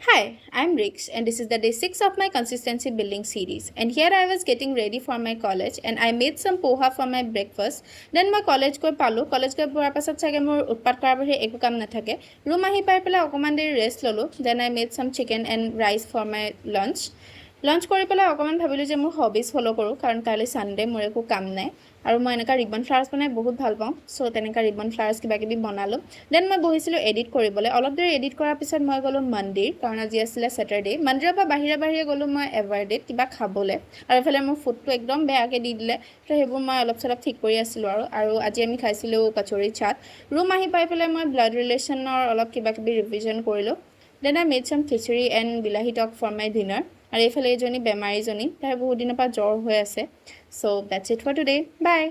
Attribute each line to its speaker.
Speaker 1: Hi, I'm Rix, and this is the day 6 of my consistency building series. And here I was getting ready for my college, and I made some poha for my breakfast. Then my college go palo, college go pura pasat sage mor utpat kara bari eku kam na thake. Room ahi pai pela okoman deri rest lolo. Then I made some chicken and rice for my lunch. Launch কৰি পেলাই অকমান ভাবিলোঁ যে মোৰ hobbies ফলো কৰোঁ কাৰণ কাইলৈ Sunday মোৰ একো কাম নাই আৰু মই এনেকা ৰিবন ফ্লাৱাৰ্ছ বনাই বহুত ভাল পাওঁ সো তেনেকা ৰিবন ফ্লাৱাৰ্ছ কিবা কিবি বনালোঁ দেন মই বহিছিলোঁ এডিট কৰিবলৈ অলপ দেৰি এডিট কৰাৰ পিছত মই গ'লোঁ মন্দিৰ কাৰণ আজি আছিলে স্যাটাৰডে মন্দিৰৰ পৰা বাহিৰে গ'লোঁ মই এভাৰডেত কিবা খাবলৈ আৰু এফালে মোৰ ফুডটো একদম বেয়াকৈ দি দিলে তো সেইবোৰ মই অলপ চলপ ঠিক কৰি আছিলোঁ আৰু আজি আমি খাইছিলোঁ কচুৰি চাট ৰুম আহি পাই পেলাই মই ব্লাড ৰিলেশ্যনৰ অলপ কিবা কিবি ৰিভিজন কৰিলোঁ দেন আই মেড চাম খিচুৰি এণ্ড বিলাহী টক ফৰ মাই ডিনাৰ আৰু এইফালে এজনী বেমাৰীজনী তাই বহুত দিনৰ পৰা জ্বৰ হৈ আছে so that's it for today by